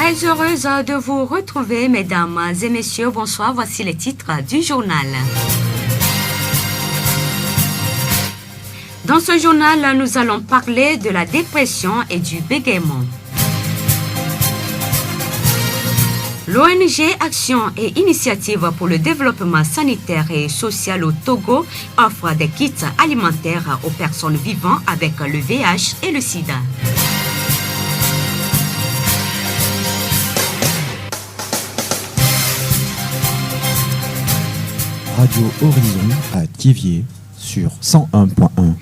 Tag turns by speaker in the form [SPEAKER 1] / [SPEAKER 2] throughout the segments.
[SPEAKER 1] Très heureuse de vous retrouver, mesdames et messieurs. Bonsoir, voici les titres du journal. Dans ce journal, nous allons parler de la dépression et du bégaiement. L'ONG Action et Initiative pour le développement sanitaire et social au Togo offre des kits alimentaires aux personnes vivant avec le VIH et le sida.
[SPEAKER 2] Radio Horizon à Thiéviers sur 101.1.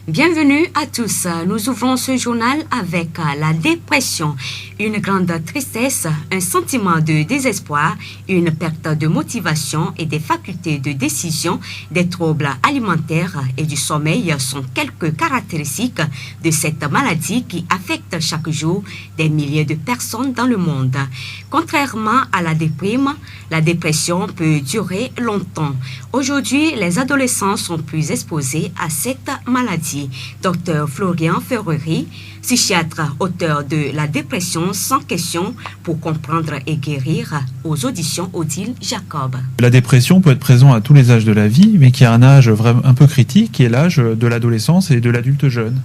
[SPEAKER 1] Bienvenue à tous. Nous ouvrons ce journal avec la dépression, une grande tristesse, un sentiment de désespoir, une perte de motivation et des facultés de décision, des troubles alimentaires et du sommeil sont quelques caractéristiques de cette maladie qui affecte chaque jour des milliers de personnes dans le monde. Contrairement à la déprime, la dépression peut durer longtemps. Aujourd'hui, les adolescents sont plus exposés à cette maladie. Dr Florian Ferrery, psychiatre, auteur de La dépression sans question pour comprendre et guérir, aux auditions Odile Jacob.
[SPEAKER 3] La dépression peut être présente à tous les âges de la vie, mais qui a un âge vraiment un peu critique, qui est l'âge de l'adolescence et de l'adulte jeune.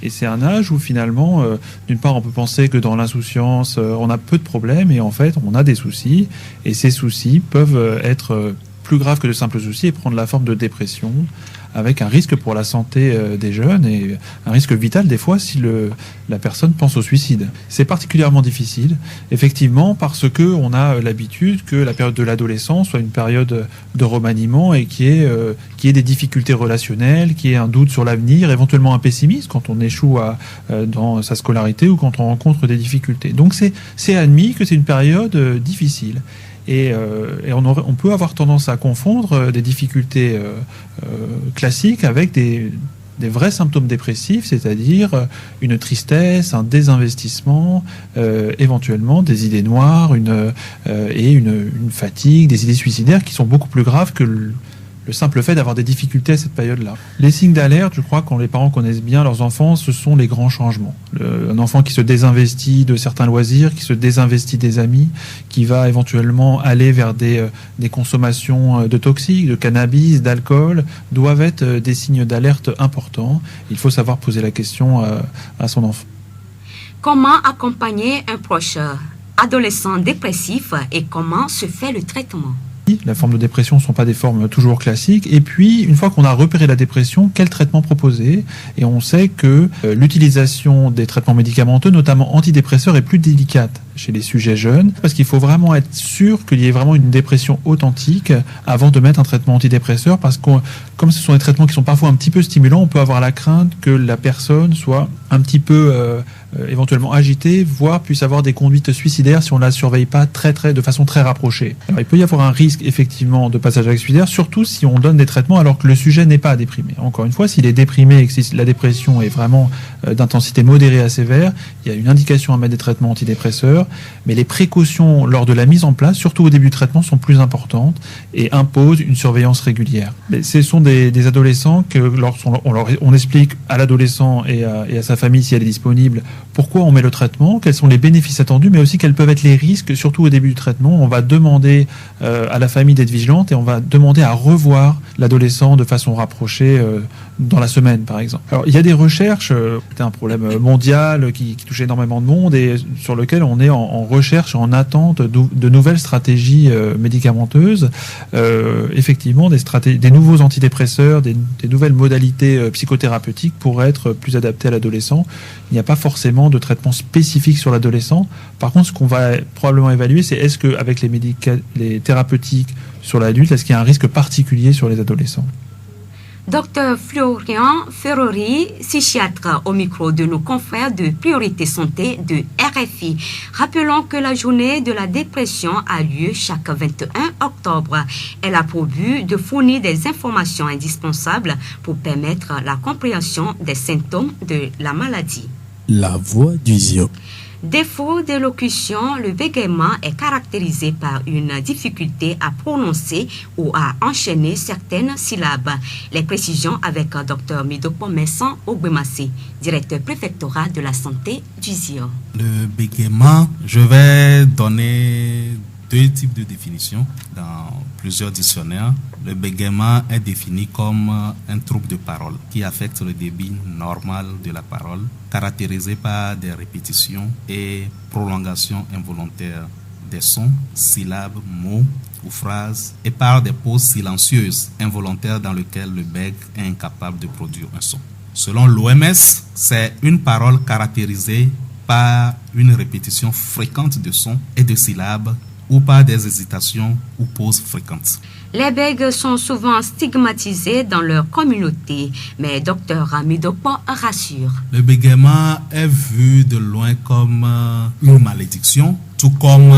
[SPEAKER 3] Et c'est un âge où finalement, d'une part, on peut penser que dans l'insouciance, on a peu de problèmes, et en fait, on a des soucis, et ces soucis peuvent être plus graves que de simples soucis et prendre la forme de dépression, avec un risque pour la santé des jeunes et un risque vital des fois si la personne pense au suicide. C'est particulièrement difficile, effectivement, parce que on a l'habitude que la période de l'adolescence soit une période de remaniement et qui ait des difficultés relationnelles, qui ait un doute sur l'avenir, éventuellement un pessimisme quand on échoue dans sa scolarité ou quand on rencontre des difficultés. Donc c'est admis que c'est une période difficile. Et on peut avoir tendance à confondre des difficultés classiques avec des vrais symptômes dépressifs, c'est-à-dire une tristesse, un désinvestissement, éventuellement des idées noires, une fatigue, des idées suicidaires qui sont beaucoup plus graves que le simple fait d'avoir des difficultés à cette période-là. Les signes d'alerte, je crois, quand les parents connaissent bien leurs enfants, ce sont les grands changements. Un enfant qui se désinvestit de certains loisirs, qui se désinvestit des amis, qui va éventuellement aller vers des consommations de toxiques, de cannabis, d'alcool, doivent être des signes d'alerte importants. Il faut savoir poser la question à son enfant.
[SPEAKER 1] Comment accompagner un proche adolescent dépressif et comment se fait le traitement ?
[SPEAKER 3] La forme de dépression ne sont pas des formes toujours classiques. Et puis, une fois qu'on a repéré la dépression, quel traitement proposer ? Et on sait que l'utilisation des traitements médicamenteux, notamment antidépresseurs, est plus délicate chez les sujets jeunes, parce qu'il faut vraiment être sûr qu'il y ait vraiment une dépression authentique avant de mettre un traitement antidépresseur, parce que comme ce sont des traitements qui sont parfois un petit peu stimulants, on peut avoir la crainte que la personne soit un petit peu éventuellement agitée, voire puisse avoir des conduites suicidaires si on ne la surveille pas de façon très rapprochée. Alors, il peut y avoir un risque effectivement de passage à l'acte suicidaire, surtout si on donne des traitements alors que le sujet n'est pas déprimé. Encore une fois, s'il est déprimé et que si la dépression est vraiment d'intensité modérée à sévère, il y a une indication à mettre des traitements antidépresseurs, mais les précautions lors de la mise en place, surtout au début du traitement, sont plus importantes et imposent une surveillance régulière. Mais ce sont des adolescents que on explique à l'adolescent et à sa famille, si elle est disponible, pourquoi on met le traitement, quels sont les bénéfices attendus, mais aussi quels peuvent être les risques, surtout au début du traitement. On va demander à la famille d'être vigilante et on va demander à revoir l'adolescent de façon rapprochée dans la semaine, par exemple. Alors, il y a des recherches, c'est un problème mondial qui touche énormément de monde et sur lequel on est en recherche, en attente de nouvelles stratégies médicamenteuses. Effectivement, des nouveaux antidépresseurs, des nouvelles modalités psychothérapeutiques pourraient être plus adaptées à l'adolescent. Il n'y a pas forcément de traitement spécifique sur l'adolescent. Par contre, ce qu'on va probablement évaluer, c'est est-ce qu'avec les thérapeutiques sur l'adulte, est-ce qu'il y a un risque particulier sur les adolescents ?
[SPEAKER 1] Dr Florian Ferrery, psychiatre au micro de nos confrères de Priorité Santé de RFI. Rappelons que la journée de la dépression a lieu chaque 21 octobre. Elle a pour but de fournir des informations indispensables pour permettre la compréhension des symptômes de la maladie.
[SPEAKER 2] La voix du Zion.
[SPEAKER 1] Défaut d'élocution, le bégaiement est caractérisé par une difficulté à prononcer ou à enchaîner certaines syllabes. Les précisions avec Dr Midokpo Messan Ogbemassi, directeur préfectoral de la santé du ZIO.
[SPEAKER 4] Le bégaiement, je vais donner deux types de définitions dans plusieurs dictionnaires. Le bégaiement est défini comme un trouble de parole qui affecte le débit normal de la parole, caractérisé par des répétitions et prolongations involontaires des sons, syllabes, mots ou phrases, et par des pauses silencieuses involontaires dans lesquelles le bègue est incapable de produire un son. Selon l'OMS, c'est une parole caractérisée par une répétition fréquente de sons et de syllabes ou par des hésitations ou pauses fréquentes.
[SPEAKER 1] Les bègues sont souvent stigmatisés dans leur communauté, mais Dr Midokpo rassure.
[SPEAKER 4] Le bégaiement est vu de loin comme une malédiction, tout comme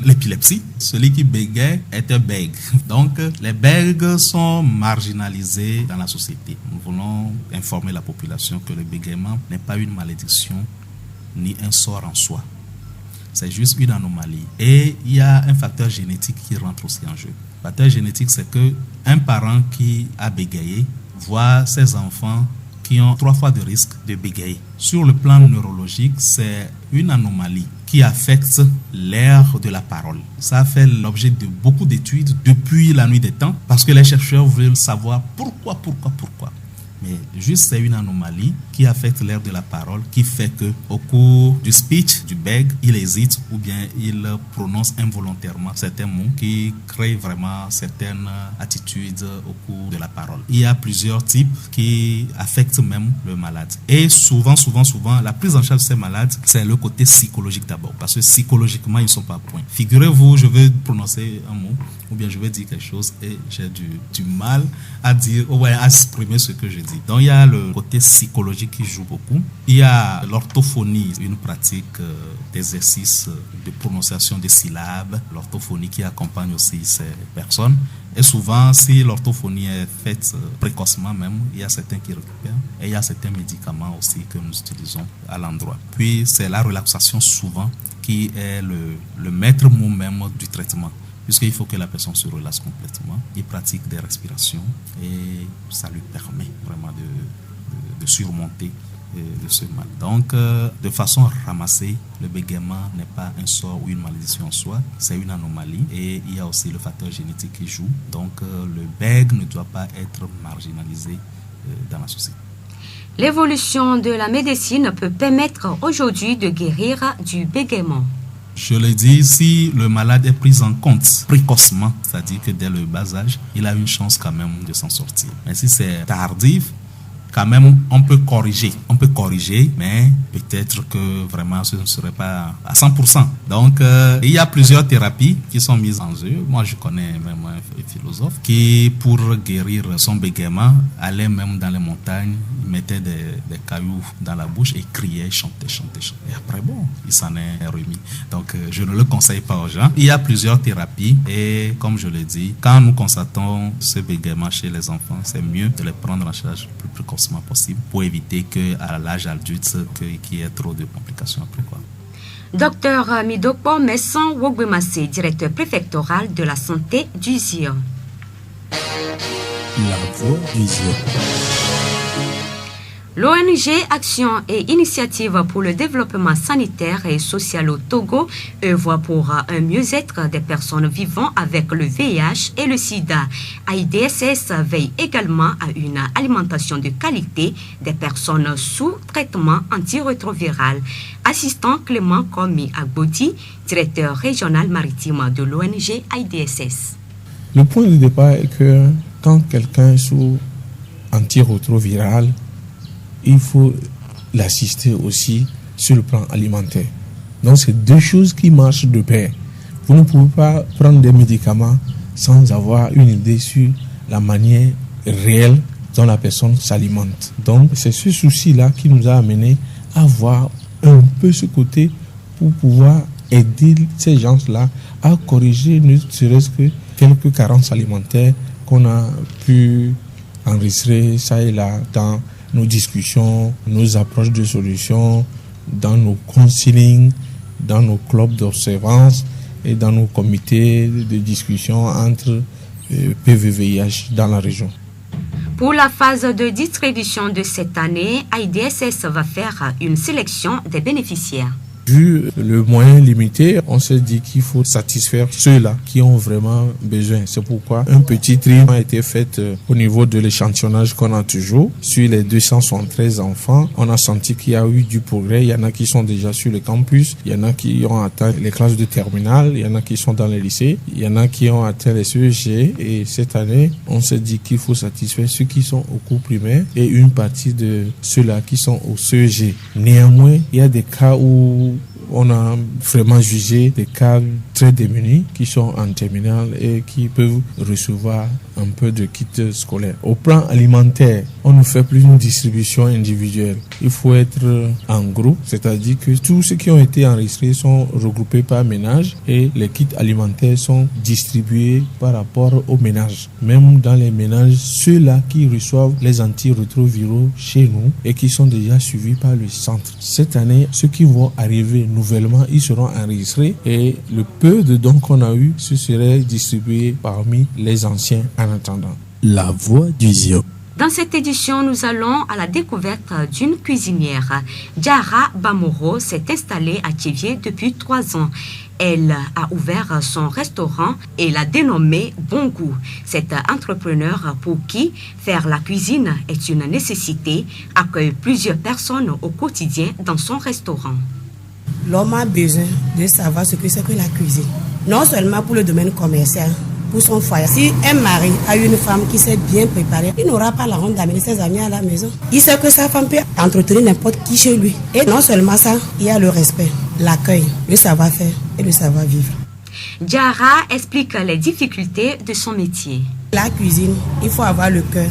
[SPEAKER 4] l'épilepsie. Celui qui bégaye est un bègue. Donc, les bègues sont marginalisés dans la société. Nous voulons informer la population que le bégaiement n'est pas une malédiction ni un sort en soi. C'est juste une anomalie. Et il y a un facteur génétique qui rentre aussi en jeu. Le facteur génétique, c'est qu'un parent qui a bégayé voit ses enfants qui ont 3 fois de risque de bégayer. Sur le plan neurologique, c'est une anomalie qui affecte l'air de la parole. Ça a fait l'objet de beaucoup d'études depuis la nuit des temps parce que les chercheurs veulent savoir pourquoi. Mais juste c'est une anomalie qui affecte l'air de la parole qui fait que au cours du speech, du bègue, il hésite ou bien il prononce involontairement certains mots qui créent vraiment certaines attitudes au cours de la parole. Il y a plusieurs types qui affectent même le malade. Et souvent, la prise en charge de ces malades, c'est le côté psychologique d'abord. Parce que psychologiquement, ils ne sont pas à point. Figurez-vous, je vais prononcer un mot ou bien je vais dire quelque chose et j'ai du mal à dire, à exprimer ce que je dis. Donc il y a le côté psychologique qui joue beaucoup. Il y a l'orthophonie, une pratique d'exercice de prononciation des syllabes. L'orthophonie qui accompagne aussi ces personnes. Et souvent, si l'orthophonie est faite précocement même, il y a certains qui récupèrent. Et il y a certains médicaments aussi que nous utilisons à l'endroit. Puis c'est la relaxation souvent qui est le maître mot même du traitement. Puisqu'il faut que la personne se relaxe complètement, il pratique des respirations et ça lui permet vraiment de surmonter de ce mal. Donc, de façon ramassée, le bégaiement n'est pas un sort ou une malédiction en soi, c'est une anomalie et il y a aussi le facteur génétique qui joue. Donc, le bègue ne doit pas être marginalisé dans la société.
[SPEAKER 1] L'évolution de la médecine peut permettre aujourd'hui de guérir du bégaiement.
[SPEAKER 4] Je le dis, si le malade est pris en compte précocement, c'est-à-dire que dès le bas âge, il a une chance quand même de s'en sortir. Mais si c'est tardif, quand même, on peut corriger, mais peut-être que vraiment ce ne serait pas à 100%. Donc, il y a plusieurs thérapies qui sont mises en jeu. Moi, je connais même un philosophe qui, pour guérir son bégaiement, allait même dans les montagnes, il mettait des cailloux dans la bouche et criait, chantait. Et après, il s'en est remis. Donc, je ne le conseille pas aux gens. Il y a plusieurs thérapies et, comme je l'ai dit, quand nous constatons ce bégaiement chez les enfants, c'est mieux de les prendre en charge le plus précocement possible pour éviter qu'à l'âge adulte, qu'il y ait trop de complications après quoi.
[SPEAKER 1] Dr Midokpo Messan Ogbemassi, directeur préfectoral de la santé du ZIO.
[SPEAKER 2] La voix du ZIO.
[SPEAKER 1] L'ONG Action et Initiative pour le développement sanitaire et social au Togo œuvre pour un mieux-être des personnes vivant avec le VIH et le sida. AIDSS veille également à une alimentation de qualité des personnes sous traitement antirétroviral. Assistant Clément Komi Agbodi, directeur régional maritime de l'ONG AIDSS.
[SPEAKER 5] Le point de départ est que quand quelqu'un est sous antirétroviral, il faut l'assister aussi sur le plan alimentaire. Donc, c'est deux choses qui marchent de pair. Vous ne pouvez pas prendre des médicaments sans avoir une idée sur la manière réelle dont la personne s'alimente. Donc, c'est ce souci-là qui nous a amené à voir un peu ce côté pour pouvoir aider ces gens-là à corriger ne serait-ce que quelques carences alimentaires qu'on a pu enregistrer ça et là dans nos discussions, nos approches de solutions, dans nos counseling dans nos clubs d'observance et dans nos comités de discussion entre PVVIH dans la région.
[SPEAKER 1] Pour la phase de distribution de cette année, IDSS va faire une sélection des bénéficiaires.
[SPEAKER 5] Vu le moyen limité, on s'est dit qu'il faut satisfaire ceux-là qui ont vraiment besoin. C'est pourquoi un petit tri a été fait au niveau de l'échantillonnage qu'on a toujours. Sur les 273 enfants, on a senti qu'il y a eu du progrès. Il y en a qui sont déjà sur le campus, il y en a qui ont atteint les classes de terminale, il y en a qui sont dans les lycées, il y en a qui ont atteint les CEG. Et cette année, on s'est dit qu'il faut satisfaire ceux qui sont au cours primaire et une partie de ceux-là qui sont au CEG. Néanmoins, il y a des cas où on a vraiment jugé des cas très démunis qui sont en terminale et qui peuvent recevoir un peu de kit scolaire. Au plan alimentaire, on ne fait plus une distribution individuelle. Il faut être en groupe, c'est-à-dire que tous ceux qui ont été enregistrés sont regroupés par ménage et les kits alimentaires sont distribués par rapport aux ménages. Même dans les ménages, ceux-là qui reçoivent les antirétroviraux chez nous et qui sont déjà suivis par le centre. Cette année, ceux qui vont arriver nouvellement, ils seront enregistrés et le peu de dons qu'on a eu, ce serait distribué parmi les anciens en attendant.
[SPEAKER 2] La voix du Zion.
[SPEAKER 1] Dans cette édition, nous allons à la découverte d'une cuisinière. Diarra Bamoro s'est installée à Thiévié depuis 3 ans. Elle a ouvert son restaurant et l'a dénommé Bon Goût. Cet entrepreneur pour qui faire la cuisine est une nécessité accueille plusieurs personnes au quotidien dans son restaurant.
[SPEAKER 6] L'homme a besoin de savoir ce que c'est que la cuisine. Non seulement pour le domaine commercial, pour son foyer. Si un mari a une femme qui s'est bien préparée, il n'aura pas la honte d'amener ses amis à la maison. Il sait que sa femme peut entretenir n'importe qui chez lui. Et non seulement ça, il y a le respect, l'accueil, le savoir-faire et le savoir-vivre.
[SPEAKER 1] Diarra explique les difficultés de son métier.
[SPEAKER 6] La cuisine, il faut avoir le cœur,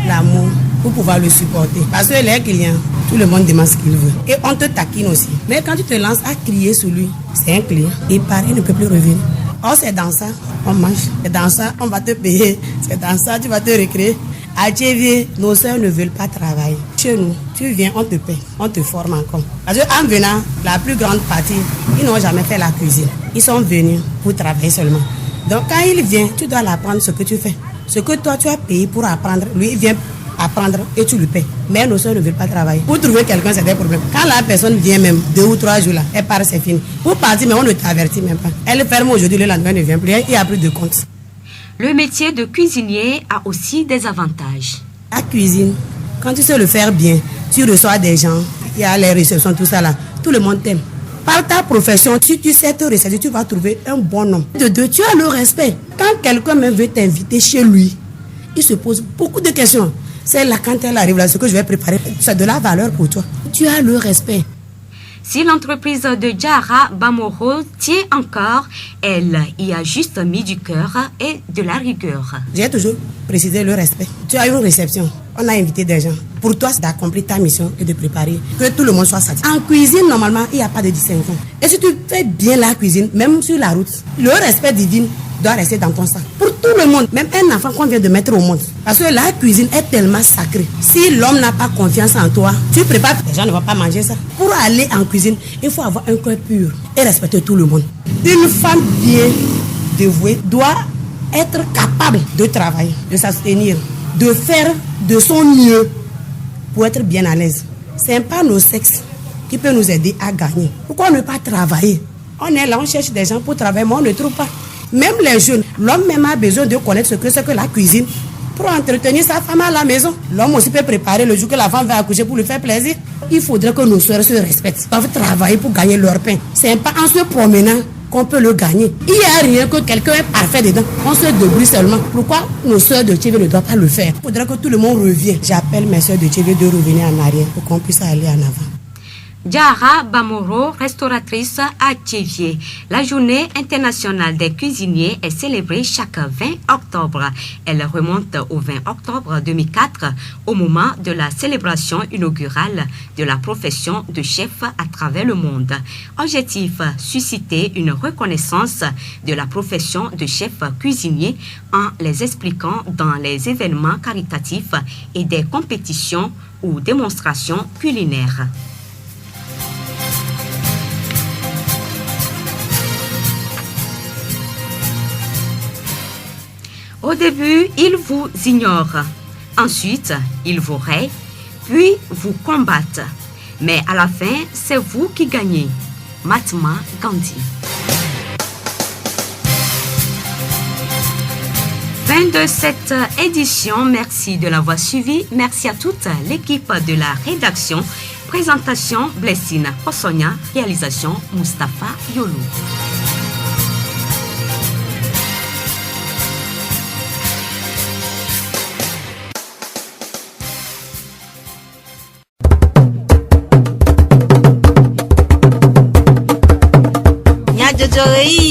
[SPEAKER 6] l'amour pour pouvoir le supporter. Parce que les clients, tout le monde demande ce qu'il veut. Et on te taquine aussi. Mais quand tu te lances à crier sur lui, c'est un client. Il part, il ne peut plus revenir. Oh, c'est dans ça, on mange. C'est dans ça, on va te payer. C'est dans ça, tu vas te recréer. À Thiévié, nos soeurs ne veulent pas travailler. Chez nous, tu viens, on te paie, on te forme encore. Parce qu'en venant, la plus grande partie, ils n'ont jamais fait la cuisine. Ils sont venus pour travailler seulement. Donc quand il vient, tu dois l'apprendre ce que tu fais. Ce que toi, tu as payé pour apprendre, lui, il vient apprendre et tu lui paies. Mais nos soeurs ne veulent pas travailler. Pour trouver quelqu'un, c'est des problèmes. Quand la personne vient même 2 ou 3 jours là, elle part, c'est fini. Pour partir, mais on ne t'avertit même pas. Elle ferme aujourd'hui, le lendemain, elle ne vient plus. Il n'y a plus de compte.
[SPEAKER 1] Le métier de cuisinier a aussi des avantages.
[SPEAKER 6] La cuisine, quand tu sais le faire bien, tu reçois des gens, il y a les réceptions, tout ça là, tout le monde t'aime. Par ta profession, si tu sais te recevoir, tu vas trouver un bon homme. De deux, tu as le respect. Quand quelqu'un même veut t'inviter chez lui, il se pose beaucoup de questions. C'est là quand elle arrive là, ce que je vais préparer, c'est de la valeur pour toi. Tu as le respect.
[SPEAKER 1] Si l'entreprise de Diarra Bamoro tient encore, elle y a juste mis du cœur et de la rigueur.
[SPEAKER 6] J'ai toujours précisé le respect. Tu as une réception, on a invité des gens. Pour toi, c'est d'accomplir ta mission et de préparer, que tout le monde soit satisfait. En cuisine, normalement, il n'y a pas de distinction. Et si tu fais bien la cuisine, même sur la route, le respect divin doit rester dans ton sang. Pour tout le monde, même un enfant qu'on vient de mettre au monde. Parce que la cuisine est tellement sacrée. Si l'homme n'a pas confiance en toi, tu prépares, les gens ne vont pas manger ça. Pour aller en cuisine, il faut avoir un cœur pur et respecter tout le monde. Une femme bien dévouée doit être capable de travailler, de s'abstenir, de faire de son mieux pour être bien à l'aise. Ce n'est pas nos sexes qui peuvent nous aider à gagner. Pourquoi ne pas travailler? On est là, on cherche des gens pour travailler, mais on ne trouve pas. Même les jeunes, l'homme même a besoin de connaître ce que c'est que la cuisine pour entretenir sa femme à la maison. L'homme aussi peut préparer le jour que la femme va accoucher pour lui faire plaisir. Il faudrait que nos soeurs se respectent. Ils doivent travailler pour gagner leur pain. C'est pas en se promenant qu'on peut le gagner. Il n'y a rien que quelqu'un est parfait dedans. On se débrouille seulement. Pourquoi nos soeurs de Thiévié ne doivent pas le faire? Il faudrait que tout le monde revienne. J'appelle mes soeurs de Thiévié de revenir en arrière pour qu'on puisse aller en avant.
[SPEAKER 1] Diarra Bamoro, restauratrice à Thiévié. La journée internationale des cuisiniers est célébrée chaque 20 octobre. Elle remonte au 20 octobre 2004, au moment de la célébration inaugurale de la profession de chef à travers le monde. Objectif, susciter une reconnaissance de la profession de chef cuisinier en les expliquant dans les événements caritatifs et des compétitions ou démonstrations culinaires. Au début, ils vous ignorent. Ensuite, ils vous raient, puis vous combattent. Mais à la fin, c'est vous qui gagnez. Mahatma Gandhi. Fin de cette édition. Merci de l'avoir suivi. Merci à toute l'équipe de la rédaction. Présentation Blessine Possonia. Réalisation Mustapha Yolou.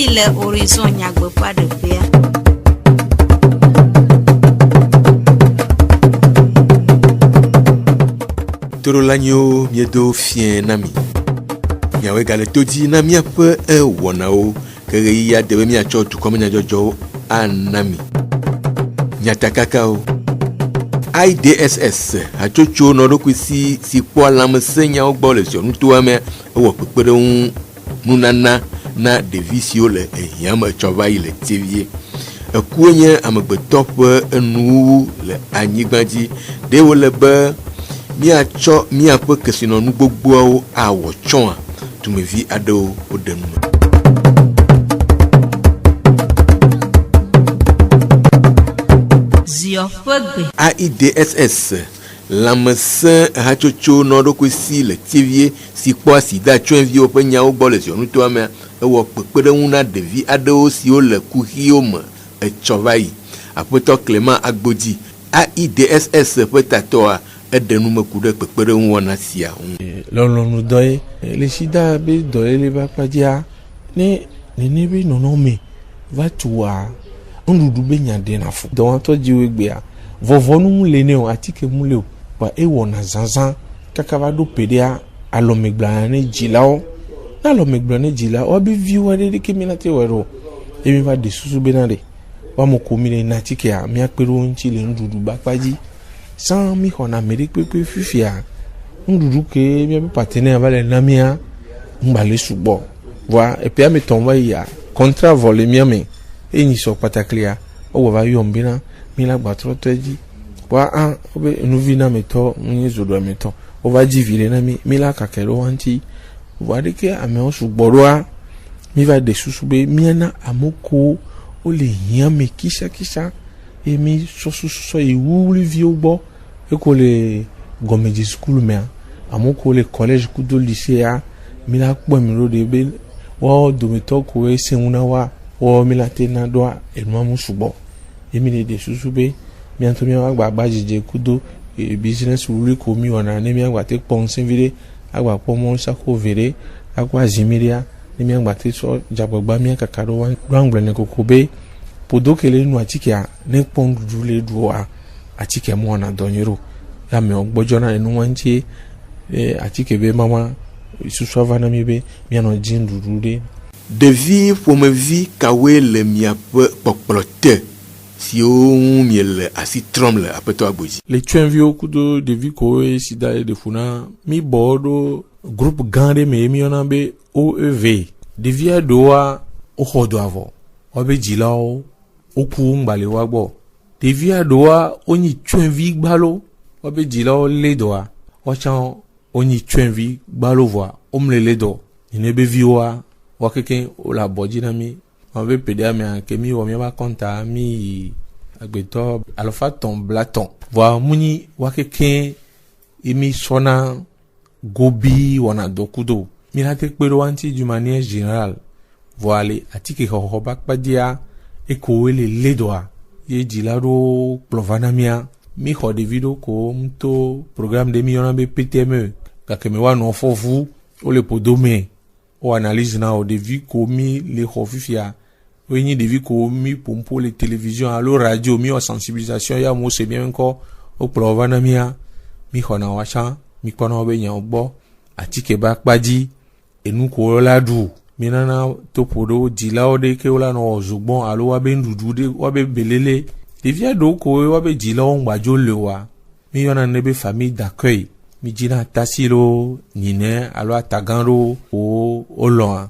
[SPEAKER 7] Le horizon nyagbe pas de paix.
[SPEAKER 8] Torolanyo miedo fien nami. Nyawe gale todi na miape wonao kere ya dewe mi acho tu komenya jojo anami. Nyata kakao. IDSS achocho no do kwisi si kwa lam senya ogbo le so ntu ame wo pepere un nunana na devisio le yama chova ile tivie akuenye amagbetop enu le anyigbaji de wo le be mi acho mi ape kesino nu gbogbo awo chon tumevi ado odenu
[SPEAKER 7] Zio fogbe
[SPEAKER 8] IDSS lamese hachocho no do kwisi le tivie si kwa sida chonvi openya ogbo le so ntu ame ewo pepere una devi adeo si o le kuhio me echovai apoto Clément Agbodi AIDS petatoa edenu mekude pepere wona sia
[SPEAKER 5] lonu doye le sida be doye le ba padia ne be nonome va tuwa ondudu be nyade na fu don to jiwe gbe a vovonu mu le ne o atike mu le o ba e wona zanzan kakaba do pedia alomegba ne jilao na alomegba ne jila obi viwa de kemina te wero emi va de susu benade wa mo ko mi le na tike a mi apero nchi le ndudu ba paji san mi hona meri pepe fifia ndudu ke mi be partenaire va le namia mbale subo wa e pe mi ton wa ya contra volé mi ame eni so pataklia o wa yombina mi la gba troteji wa an obe nuvina meto nyi zodo meto o va divile na mi la kakero wanti wa de ke ame o sugboroa mi va de susube miana amoko o le yan me kisha e mi so e wuli viogbo e ko le gomeji school me amoko le collège ku do lycée a mi la po mi ro de be wo do mi to ko e senuna wa wo mi la te na do e mo mu subo e mi le de susube mi anto mi wa gba jije kudo e business wuli ko mi ona ne mi agba te pon senvire agba po mo sako vere agba zimiria ni mi agba te so jabogba mi kakaro wa rangble ne kokobe podokele nu atikia ne pon dule duwa atikia mo na donyero ya me ogbojo na enu wanchi atike be mama susava na mi be mi ano jin dudude
[SPEAKER 8] de vie pour me vie kawe le mia pokplote si o miel asi tromle apeto Agboji
[SPEAKER 5] le twenvio kudo de vie ko e sida de funa mi bodo groupe gande me mi ona be OEV de vie doa o hodo avo obe jilao oku ngbale wa gbo de vie doa oni twenvi gbalo obe jilao le doa wachan oni twenvi gbalo voa omlele do ine be viwa wakeke o la boji na mi on veut pédia mais que mi o mi ba konta mi agbeto alpha ton blaton voa muni wakeke imi sona gobi wana dokudo mi la te pero anti du manière générale voile atike ho bakpadia e ko ele ledoa ye jilaro plovanamia mi ho de video ko mto programme de mi ona be PTME ka ke me wa no fofu o le podome o analyse na o de vie ko mi le ho fifia o ni de vie ko mi pompo le télévision allo radio mi o sensibilisation ya mo se bien encore o plovanamia mi ho na wacha mi kono be nya ogbo atike bakpaji enu ko la du minana topodo jilao de ke ola no zugbon alo wa be ndudu de wa be belele de via do ko wa be jilao ngbajo lewa mi yona nebe famille d'accueil mi jina tasiro nine alo ataganro o olon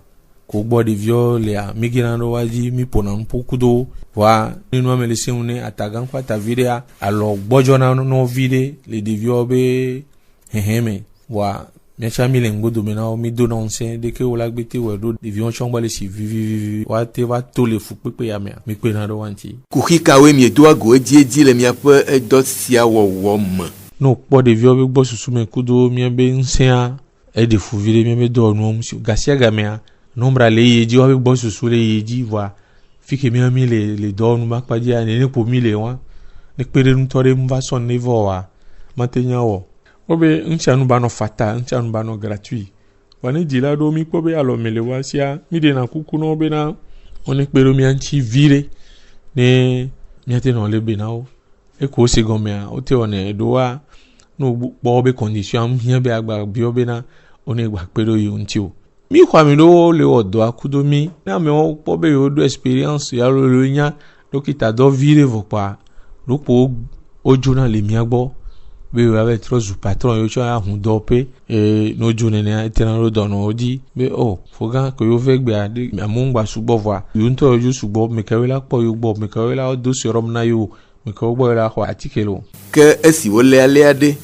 [SPEAKER 5] ko gbɔ ɖeviwo lia migina ɖe wa dzi mi ƒona nuƒoku do wa nínú me le seun ne atagãkpa tavi ɖea alɔ gbɔdzɔna nɔvi ɖe le ɖeviwo be hehe me wa miatsa mi le ŋgodome na wo mi do na ŋusẽ ɖeke wo la gbete wɔ ɖo ɖeviwo tsɔ gbɔ le si vivivivi wa te va to le fukpekpe ya mea mi kpena ɖe wa ŋuti.
[SPEAKER 8] Kuxi kawoe miedo ago edzi le miaƒe dɔ sia wɔwɔ me.
[SPEAKER 5] No kpɔ ɖeviwo be gbɔ susu me kudo miabe ŋusẽa eɖe fu vi ɖe miabe dɔwɔnuwo ŋuti gasia gamea nombra le ye dzi wa be gbɔ susu le ye dzi voa fi ke mi le dɔwɔnu ma kpa dzia nene ƒo mi le wa ne kpe ɖe nutɔ ɖe mu va sɔn ne vɔ wa mate nya wɔ wo be ŋutsia nu ba nɔ fata ŋutsia nu ba nɔ gratuit wa ne dzila ɖewo mi kpɔ be alɔ me le wa sia mi ɖena kuku na wo bena wo ne kpe ɖe mia ŋuti vi ɖe ne miate nɔ le be na wo eko wo se gɔmea wo te wɔnɛ ɖoa no kpɔ be condition hiã be agba biɔ bena wo ne gba kpe ɖe yewo ŋuti o. Mi xɔ ami ɖewo le wɔ dɔa kudo mi ne amewo kpɔ be yewo do experience ya lo nya dɔkita dɔ vi ɖe vɔ kpa ɖokpo wo dzona le mia gbɔ be yewo ava trɔ zu patron yewo tsɔ ahu dɔ pe no dzo nenea etena ɖo dɔnɔwo dzi be o fogã ke yewo ve gbea ɖe amewo gba sugbɔ voa yewo ŋutɔ yewo dzo sugbɔ mekawo la kpɔ yewo gbɔ mekawo la do serum na yewo mekawo gbɔ la xɔ atike lo.
[SPEAKER 8] Ke esi wole alea ɖe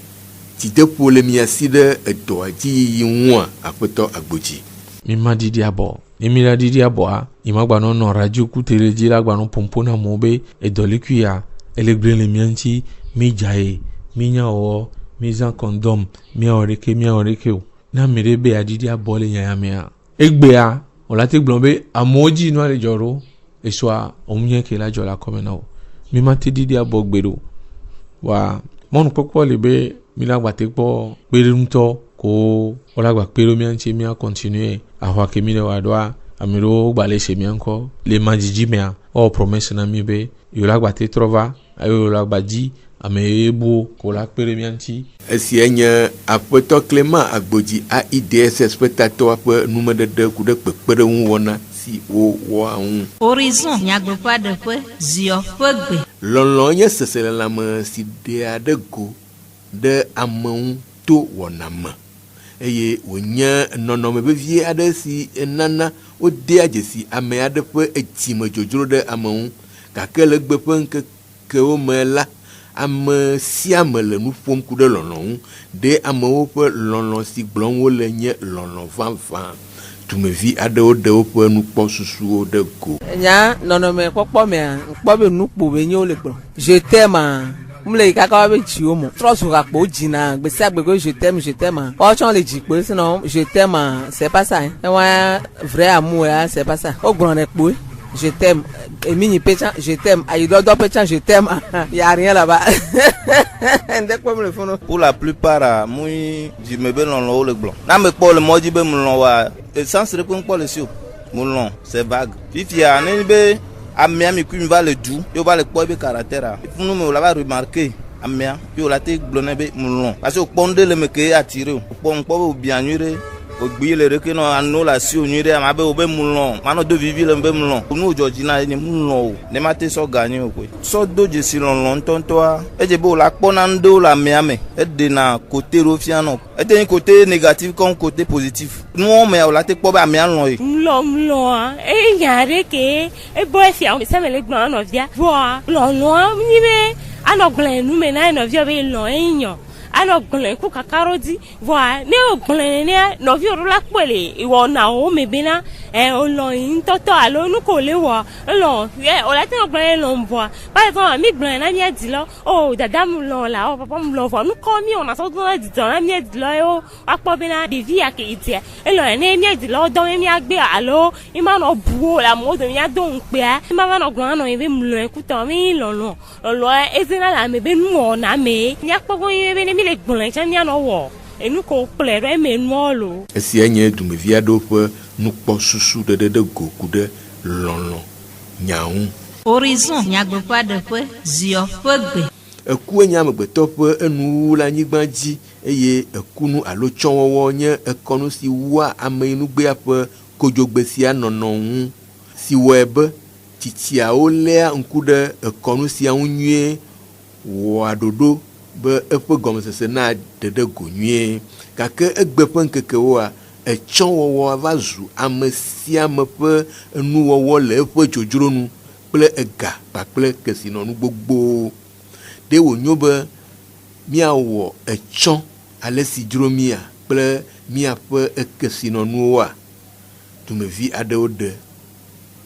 [SPEAKER 8] dzideƒo le mia si ɖe edɔa dzi yiyi ŋua aƒetɔ agbodzi.
[SPEAKER 5] Mi ma didi abɔ ne mi la didi abɔa mi ma gbanɔ nɔ radio kute le dzi la gbanɔ pompo na mo be edɔlikuia ele gble le mia ŋuti mi dza ye mi nya wɔ mi zã kɔndɔm mi awɔ ɖeke o na mi ɖe be adidi abɔ le nyayamea egbea o la te gblɔ be amewo dzi nua le dzɔ ɖo esɔa omu nye ke la dzɔ la kɔme na o mi ma te didi abɔ gbe ɖo wa mɔnukpɔkpɔ le be mi la gba te kpɔ kpeɖeŋutɔ ko wala gba kpe ɖo mia ŋuti mia continue ahwa ke mi le wa ɖoa ame ɖewo gba le se mia ŋkɔ le madzidzi mea ɔwɔ promesse na mi be yewo la gba te trɔ va eye yewo la gba dzi ame ebo ko la kpe ɖe mia ŋuti.
[SPEAKER 8] Esia nye aƒetɔ Clement Agbodzi AIDS ƒe tatɔa ƒe numeɖeɖe ku ɖe kpekpeɖeŋu wɔna si wo wɔa ŋu.
[SPEAKER 7] Horizon nyagbeƒa ɖeƒe ziɔ ƒe gbe.
[SPEAKER 8] Lɔlɔ nye seselelãme si ɖea ɖe go ɖe ame ŋu to wɔna me eye wònye nɔnɔme vevie aɖe si nana wodea dzesi ame aɖe ƒe edzime dzodzro ɖe ame ŋu gake le gbe ƒe ŋkekewo me la ame sia ame le nu ƒom ku ɖe lɔlɔ ŋu ɖe amewo ƒe lɔlɔ si gblɔm wole nye lɔlɔ vavã. Dumevi aɖewo ɖe woƒe nukpɔsusuwo ɖe go.
[SPEAKER 9] Nya nɔnɔme kpɔkpɔ mea kpɔ be nukpo be nye wo le gblɔ. Je t'aime mle yi kaka be dziwo mo. Trɔ zu gakpo dzina gbese agbego je t'aime. O tsɔ le dzikpo sinon je t'aime c'est pas ça hein. Wa vrai amour hein, c'est pas ça. O gblɔ ne kpo je t'aime et mini péchan je t'aime ayi dodo péchan je t'aime y a rien là-bas.
[SPEAKER 10] Pour la plupart moi je me ben lon lo le blanc na me kpɔ le mɔdzi be mlɔ wa essence de kpɔ le sio mlɔ c'est vague fifia ne be amea mi ku mi va le du yo va le kpɔ be caractère funu me la va remarquer amea yo la te gblɔ ne be mlɔ parce que kpɔ nde le me ke attirer kpɔ be bien nyuire o gbi le reke no anu la si o nyuire ma be o be mlɔ ma no do vivi le be mlɔ nu jɔdzi na ni mlɔ o ne ma te so gagner o ko so do je si lɔlɔ ntɔntɔa e je be o la kpɔ na ndo la mea me e de na côté rofia no e te côté négatif comme côté positif nu o me o la te kpɔ be amea lɔ e
[SPEAKER 11] mlɔ e nya re ke e bo e fia o se me le gbɔn no via bo lɔlɔ ni be anɔgblẽ nu me na no via be lɔ e nyo ano gblẽ ku kakaro di voa ne o gblẽ ne no vi ro la pele iwo na o me bena o lo yin toto alo nu ko le wo lo o la te no gblẽ lo mboa par exemple mi gblẽ na mi adi lo o dada mu lo la o papa mu lo vo nu ko mi o na so do na di don na mi adi lo o apo bena de vi ake itie e lo ne mi adi lo do mi agbe alo i ma no bu o la mo do mi ado npe a i ma no gblẽ no ebe mu lo ku to mi lo e zena la me be nu o na me nya pogo e be le gblẽ chania no wo enu ko ple re me nuolo.
[SPEAKER 8] Esia nye dumevi aɖewo ƒe nukpɔsusu ɖeɖe go ku ɖe lɔlɔ nyawu.
[SPEAKER 7] Horizon nyagbeƒa ɖeƒe ziɔ ƒe gbe.
[SPEAKER 8] Eku nye amegbetɔ ƒe enu le anyigba dzi eye ekunu alo tsɔwɔwɔ nye ekɔnu si wua ameynugbea ƒe kodzogbe sia nɔnɔ ŋu si wɔe be tsitsiawo léa ŋku ɖe ekɔnu sia ŋu nyuie wɔa ɖoɖo be eƒe gɔmesese na ɖeɖe go nyuie gake egbe ƒe ŋkekewoa etsɔwɔwɔ va zu ame sia ame ƒe enuwɔwɔ le eƒe dzodzronu kple ega kpakple kesinɔnu gbogbo ɖe wònyo be míawɔ etsɔ ale si dzro mía kple míaƒe kesinɔnuwoa dumevi aɖewo de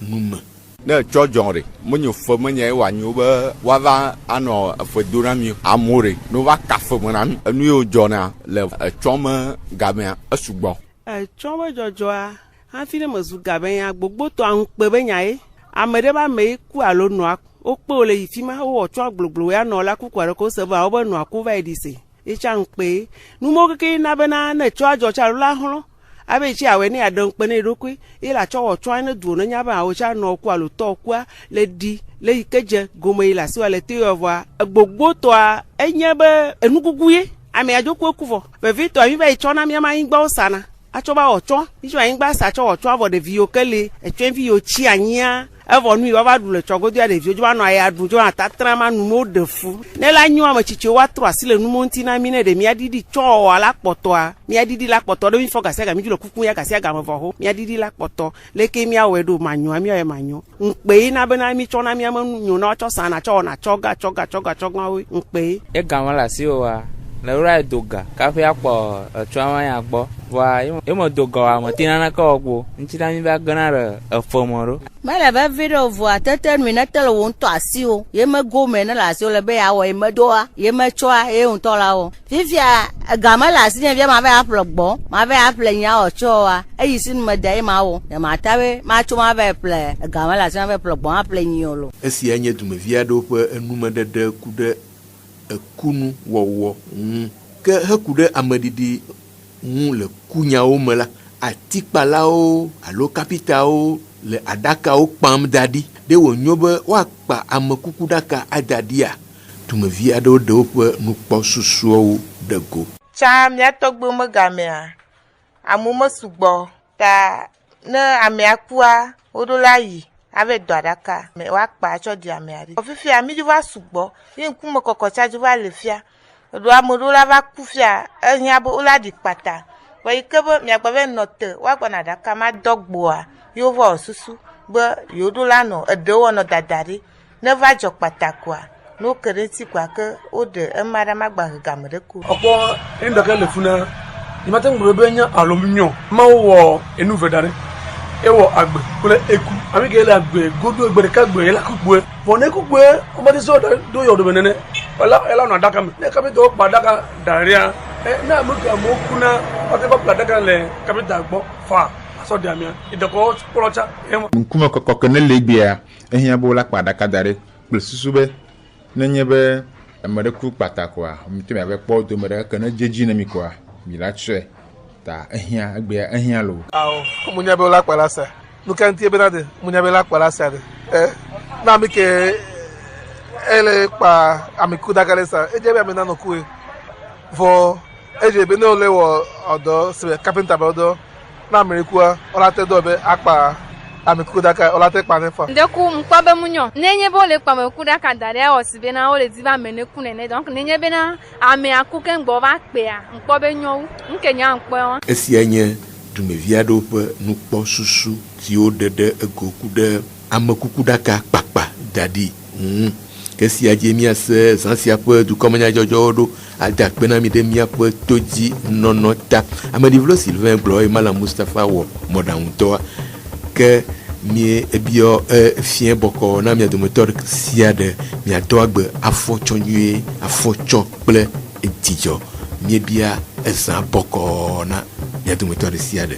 [SPEAKER 8] nume.
[SPEAKER 12] Ne etsɔ dzɔn ɖe menyo fe menye wòanyo be woava anɔ efe do na mi amewo ɖe ne wova ka fe me na mi enu yiwo dzɔna le etsɔ me gamea esugbɔ.
[SPEAKER 13] Etsɔ be dzɔdzɔa hafi ne mezu gamea gbogbotɔ aŋukpe be nya ye ame ɖe be ame yi ku alo nɔa wokpe wòle yi fi ma wowɔ tsɔ gbloglo ya nɔ la kuku aɖe ko se be wobe nɔa ku va yi ɖi se etsa aŋukpe numo keke na bena ne tsɔa dzɔ tsa alo la hlɔ abe tsi awɔ ne aɖe ŋukpe ne ɖokui ye la tsɔ wɔ tsɔa ne du ne nya be awo tsa nɔ ku alo tɔ kua le ɖi le yi ke dze gome yi le asi wa le te yɔvɔa gbogbotɔa enye be enukuku ye amea dzo ku eku vɔ vevitɔ mi va yi tsɔ na míama anyigbawo sana atsɔ ba wɔ tsɔ nitsɔ anyigba sa tsɔ wɔ tsɔ avɔ ɖeviwo ke le etsɔvi yiwo tsi anyia evɔ nu yi wava ɖu le tsɔgodoa ɖeviwo dzo va nɔ aya ɖu dzo atatra ma numo ɖe fu ne la nyo ame tsitsiwo wa trɔ asi le numo ŋuti na mi ne ɖe míaɖiɖi tsɔ la kpɔtɔa míaɖiɖi la kpɔtɔ ɖe mi fɔ gasia gami dzo le kuku ya gasia game vɔ ho míaɖiɖi la kpɔtɔ leke míawɔe ɖo manyoa míawɔe manyo ŋukpe yi na bena mi tsɔ na míame nyo na tsɔ sana tsɔ wɔna tsɔgawo ŋukpe
[SPEAKER 9] e game le asiwoa le wura do ga kafi akpɔ etsɔa ma ya gbɔ voa eme do ga wa me tina na ke wɔ kpo ŋuti na mi va gena ɖe efe me ɖo.
[SPEAKER 7] Mele be vi ɖe voa tete nu ne te le wo ŋutɔ asiwo ye me gome ne le asiwo le be yeawɔ ye me doa ye me tsɔa ye ŋutɔ la wɔ fifia game le asi ne via ma va aƒle gbɔ ma va aƒle nya wɔ tsɔa eyi si me da ye ma wɔ ye ma ta be ma tsɔ ma va ƒle game le asi ma va ƒle gbɔ ma ƒle nyi lo.
[SPEAKER 8] Esia nye dumevi aɖewo ƒe enumeɖeɖe ku ɖe ekunu wɔwɔ ŋu ke heku ɖe ameɖiɖi ŋu le kunyawo me la atikpalawo alo kapitawo le aɖakawo kpam da ɖi ɖe wònyo be woakpa amekukuɖaka ada ɖia dumevi aɖewo ɖe woƒe nukpɔsusuawo ɖe go.
[SPEAKER 14] Tsa mía tɔgbewo me gamea amewo me sugbɔ ta ne amea kua woɖo la yi ave do aɖaka me woakpa tsɔ di amea ɖi. Fifia mi dzo va sugbɔ ye ŋkume kɔkɔ tsa dzo va le fia ɖo ame ɖewo la va ku fia ehiã be wola ɖi kpata vɔ yi ke be miagba va nɔ te woagbɔna aɖaka ma dɔ gboa yewo vɔ susu be yewoɖo la nɔ eɖewo nɔ dada ɖi ne va dzɔ kpata koa ne woke ɖe ŋuti koa ke woɖe ema ɖe magba he game ɖe ko.
[SPEAKER 15] Ọ̀pọ̀ ẹni ɖeke le funa yimate ŋgble be nye aluminium mawo wɔ enu ve da ɖe ewɔ agbe kple eku ami ke le agbe godo egbe ɖeka gbe la kukue vɔ ne kukue ɔmɔdé sɔ do yɔ ɖome nene ela nɔ aɖaka me ne kapita kpa aɖaka da ɖia ne ame ke amewo kuna ɔte va kpa aɖaka le kapita gbɔ fa asɔ de amia idekɔ kplɔ tsa.
[SPEAKER 12] Ŋkume kɔkɔ ke ne le gbea ehiã be wola kpa aɖaka da ɖe kple susu be nenye be ame ɖe ku kpata koa mi te miave kpɔ dome ɖe ke ne dzedzi ne mi koa mi la tsɔe ta ehiã egbea ehiã lo.
[SPEAKER 15] Awo munya be wola kpa la sa nukantie be na de munya be la kpa la sa de na mi ke ele kpa amikuɖaka le sa edze be ame nanɔ kue vɔ edze be ne wole wɔ ɔdɔ sebe kapinta be ɔdɔ na amerekua ɔla te dɔ be akpa amikuɖaka ɔla te kpa ne fa.
[SPEAKER 16] Ndeku ŋkpɔ be mu nyɔ nenye be wole kpa amekuɖaka da ɖe awɔ si be na wole di be ame ne ku nene donc nenye be na amea ku ke ŋgbɔ va kpea ŋkpɔ be nyɔ wu nke nya ŋkpɔ wa.
[SPEAKER 8] Esia nye dumevi aɖewo ƒe nukpɔsusu siwo ɖe ɖe ego ku ɖe amekukuɖaka kpakpa da ɖi ŋu. Ke sia dzi míase zã sia ƒe dukɔmenyadzɔdzɔwo ɖo ada kpe na mi ɖe míaƒe to dzi nɔnɔ ta. Ameɖivlo Sylvain gblɔ eye Malam Mustapha wɔ mɔɖaŋutɔa ke mie ebiɔ fie bɔkɔ na mia dometɔ sia ɖe miadɔ agbe afɔ tsɔ nyuie afɔ tsɔ kple dzidzɔ miebia ezã bɔkɔ na mia dometɔ sia ɖe.